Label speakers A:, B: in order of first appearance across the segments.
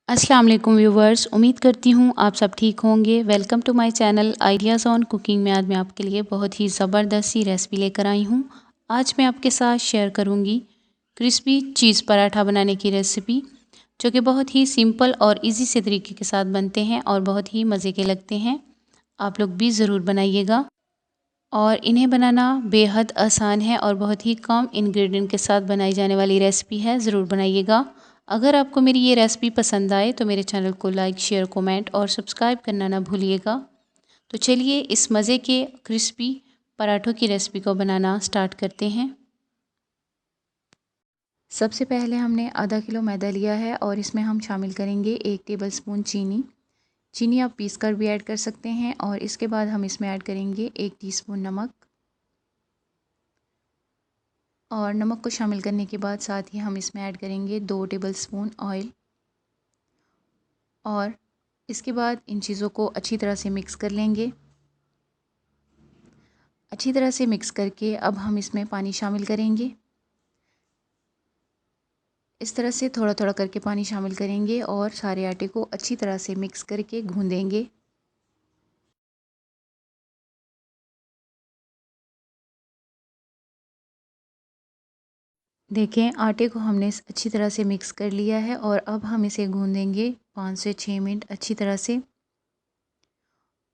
A: अस्सलाम वालेकुम व्यूवर्स, उम्मीद करती हूँ आप सब ठीक होंगे। Welcome to my channel ideas on cooking में आज मैं आपके लिए बहुत ही ज़बरदस्त सी रेसिपी लेकर आई हूँ। आज मैं आपके साथ शेयर करूँगी क्रिस्पी चीज़ पराठा बनाने की रेसिपी, जो कि बहुत ही सिंपल और इजी से तरीके के साथ बनते हैं और बहुत ही मज़े के लगते हैं। आप लोग भी ज़रूर बनाइएगा और इन्हें बनाना बेहद आसान है और बहुत ही कम इंग्रेडिएंट के साथ बनाई जाने वाली रेसिपी है। ज़रूर बनाइएगा। अगर आपको मेरी ये रेसिपी पसंद आए तो मेरे चैनल को लाइक, शेयर, कमेंट और सब्सक्राइब करना ना भूलिएगा। तो चलिए इस मज़े के क्रिस्पी पराठों की रेसिपी को बनाना स्टार्ट करते हैं। सबसे पहले हमने आधा किलो मैदा लिया है और इसमें हम शामिल करेंगे 1 टेबलस्पून चीनी। चीनी आप पीस कर भी ऐड कर सकते हैं और इसके बाद हम इसमें ऐड करेंगे 1 टीस्पून नमक। और नमक को शामिल करने के बाद साथ ही हम इसमें ऐड करेंगे 2 टेबलस्पून ऑयल। और इसके बाद इन चीज़ों को अच्छी तरह से मिक्स कर लेंगे। अच्छी तरह से मिक्स करके अब हम इसमें पानी शामिल करेंगे। इस तरह से थोड़ा थोड़ा करके पानी शामिल करेंगे और सारे आटे को अच्छी तरह से मिक्स करके गूंदेंगे। देखें, आटे को हमने अच्छी तरह से मिक्स कर लिया है और अब हम इसे गूंदेंगे 5 से 6 मिनट अच्छी तरह से।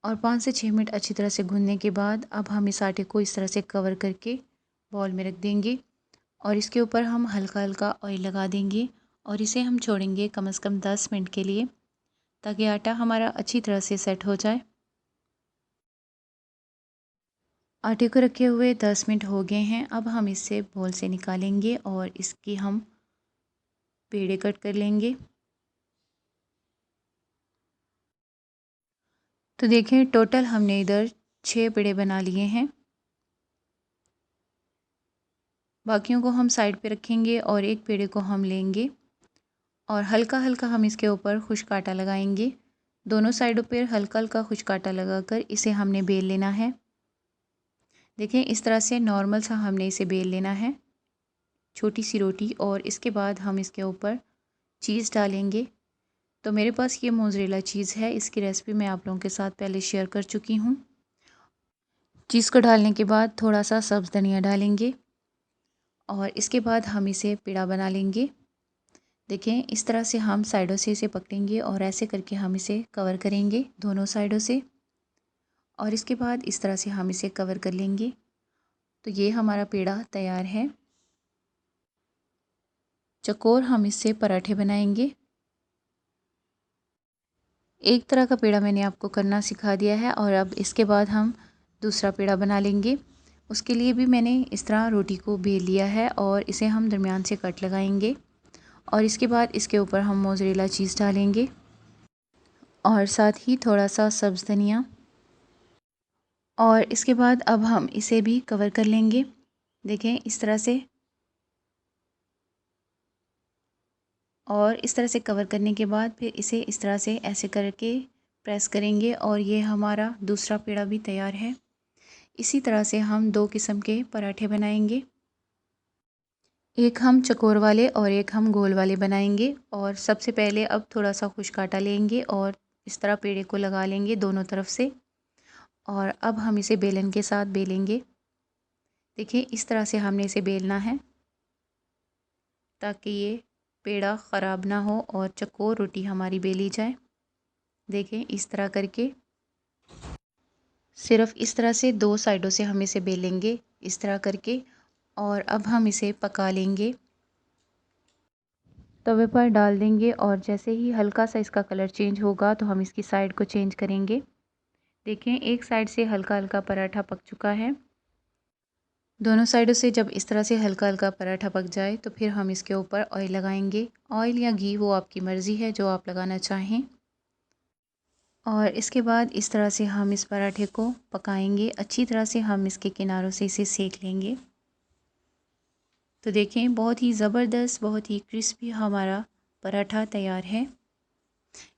A: और 5 से 6 मिनट अच्छी तरह से गूंदने के बाद अब हम इस आटे को इस तरह से कवर करके बॉल में रख देंगे और इसके ऊपर हम हल्का हल्का ऑयल लगा देंगे और इसे हम छोड़ेंगे कम से कम 10 मिनट के लिए, ताकि आटा हमारा अच्छी तरह से सेट हो जाए। आटे को रखे हुए 10 मिनट हो गए हैं। अब हम इसे बॉल से निकालेंगे और इसकी हम पेड़े कट कर लेंगे। तो देखें, टोटल हमने इधर 6 पेड़े बना लिए हैं। बाकियों को हम साइड पे रखेंगे और एक पेड़े को हम लेंगे और हल्का हल्का हम इसके ऊपर खुश्क आटा लगाएंगे। दोनों साइडों पर हल्का हल्का खुश्क आटा लगाकर इसे हमने बेल लेना है। देखें, इस तरह से नॉर्मल सा हमने इसे बेल लेना है, छोटी सी रोटी। और इसके बाद हम इसके ऊपर चीज़ डालेंगे। तो मेरे पास ये मोज़रेला चीज़ है, इसकी रेसिपी मैं आप लोगों के साथ पहले शेयर कर चुकी हूँ। चीज़ को डालने के बाद थोड़ा सा सब्ज़ धनिया डालेंगे और इसके बाद हम इसे पेड़ा बना लेंगे। देखें, इस तरह से हम साइडों से इसे पकड़ेंगे और ऐसे करके हम इसे कवर करेंगे दोनों साइडों से। और इसके बाद इस तरह से हम इसे कवर कर लेंगे। तो ये हमारा पेड़ा तैयार है। चकोर हम इससे पराठे बनाएंगे। एक तरह का पेड़ा मैंने आपको करना सिखा दिया है और अब इसके बाद हम दूसरा पेड़ा बना लेंगे। उसके लिए भी मैंने इस तरह रोटी को बेल लिया है और इसे हम दरमियान से कट लगाएंगे और इसके बाद इसके ऊपर हम मोज़रेला चीज़ डालेंगे और साथ ही थोड़ा सा सब्ज़ धनिया। और इसके बाद अब हम इसे भी कवर कर लेंगे। देखें, इस तरह से। और इस तरह से कवर करने के बाद फिर इसे इस तरह से ऐसे करके प्रेस करेंगे और ये हमारा दूसरा पेड़ा भी तैयार है। इसी तरह से हम 2 किस्म के पराठे बनाएंगे। एक हम चकोर वाले और एक हम गोल वाले बनाएंगे। और सबसे पहले अब थोड़ा सा खुश्क आटा लेंगे और इस तरह पेड़े को लगा लेंगे दोनों तरफ से। और अब हम इसे बेलन के साथ बेलेंगे। देखिए, इस तरह से हमने इसे बेलना है ताकि ये पेड़ा ख़राब ना हो और चकोर रोटी हमारी बेली जाए। देखें, इस तरह करके सिर्फ इस तरह से 2 साइडों से हम इसे बेलेंगे इस तरह करके। और अब हम इसे पका लेंगे। तवे पर डाल देंगे और जैसे ही हल्का सा इसका कलर चेंज होगा तो हम इसकी साइड को चेंज करेंगे। देखें, एक साइड से हल्का हल्का पराठा पक चुका है। दोनों साइडों से जब इस तरह से हल्का हल्का पराठा पक जाए तो फिर हम इसके ऊपर ऑयल लगाएंगे। ऑयल या घी वो आपकी मर्ज़ी है, जो आप लगाना चाहें। और इसके बाद इस तरह से हम इस पराठे को पकाएंगे। अच्छी तरह से हम इसके किनारों से इसे सेक लेंगे। तो देखें, बहुत ही ज़बरदस्त, बहुत ही क्रिस्पी हमारा पराठा तैयार है।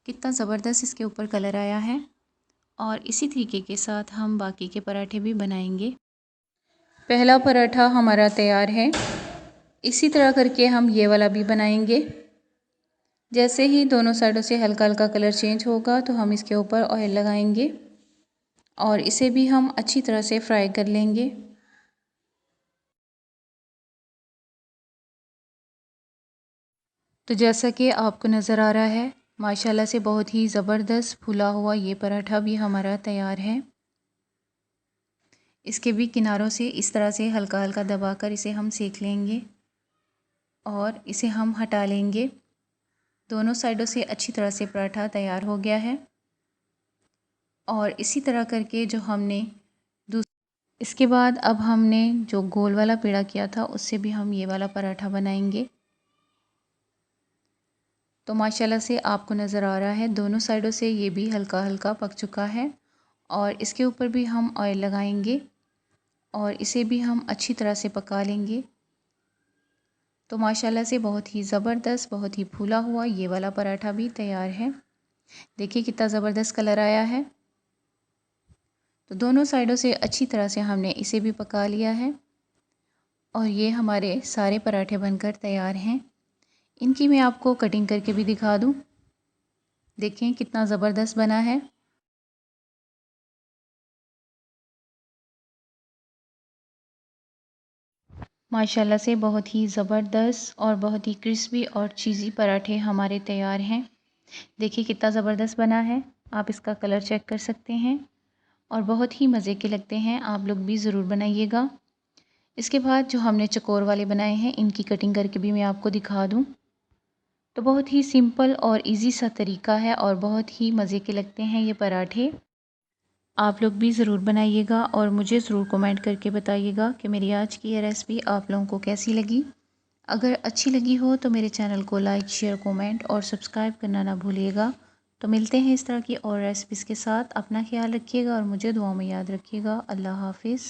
A: कितना ज़बरदस्त इसके ऊपर कलर आया है। और इसी तरीके के साथ हम बाकी के पराठे भी बनाएंगे। पहला पराठा हमारा तैयार है। इसी तरह करके हम ये वाला भी बनाएंगे। जैसे ही दोनों साइडों से हल्का हल्का कलर चेंज होगा तो हम इसके ऊपर ऑयल लगाएंगे और इसे भी हम अच्छी तरह से फ्राई कर लेंगे। तो जैसा कि आपको नज़र आ रहा है, माशाल्लाह से बहुत ही ज़बरदस्त फूला हुआ ये पराठा भी हमारा तैयार है। इसके भी किनारों से इस तरह से हल्का हल्का दबाकर इसे हम सेक लेंगे और इसे हम हटा लेंगे। दोनों साइडों से अच्छी तरह से पराठा तैयार हो गया है। और इसी तरह करके जो हमने इसके बाद अब हमने जो गोल वाला पेड़ा किया था उससे भी हम ये वाला पराठा बनाएंगे। तो माशाल्लाह से आपको नज़र आ रहा है दोनों साइडों से ये भी हल्का हल्का पक चुका है और इसके ऊपर भी हम ऑयल लगाएंगे और इसे भी हम अच्छी तरह से पका लेंगे। तो माशाल्लाह से बहुत ही ज़बरदस्त, बहुत ही फूला हुआ ये वाला पराठा भी तैयार है। देखिए कितना ज़बरदस्त कलर आया है। तो दोनों साइडों से अच्छी तरह से हमने इसे भी पका लिया है और ये हमारे सारे पराठे बनकर तैयार हैं। इनकी मैं आपको कटिंग करके भी दिखा दूं। देखें कितना ज़बरदस्त बना है। माशाल्लाह से बहुत ही ज़बरदस्त और बहुत ही क्रिस्पी और चीज़ी पराठे हमारे तैयार हैं। देखिए कितना ज़बरदस्त बना है। आप इसका कलर चेक कर सकते हैं और बहुत ही मज़े के लगते हैं। आप लोग भी ज़रूर बनाइएगा। इसके बाद जो हमने चकोर वाले बनाए हैं इनकी कटिंग करके भी मैं आपको दिखा दूँ। तो बहुत ही सिंपल और इजी सा तरीका है और बहुत ही मज़े के लगते हैं ये पराठे। आप लोग भी ज़रूर बनाइएगा और मुझे ज़रूर कमेंट करके बताइएगा कि मेरी आज की ये रेसिपी आप लोगों को कैसी लगी। अगर अच्छी लगी हो तो मेरे चैनल को लाइक, शेयर, कमेंट और सब्सक्राइब करना ना भूलिएगा। तो मिलते हैं इस तरह की और रेसिपीज़ के साथ। अपना ख्याल रखिएगा और मुझे दुआ में याद रखिएगा। अल्लाह हाफ़िज़।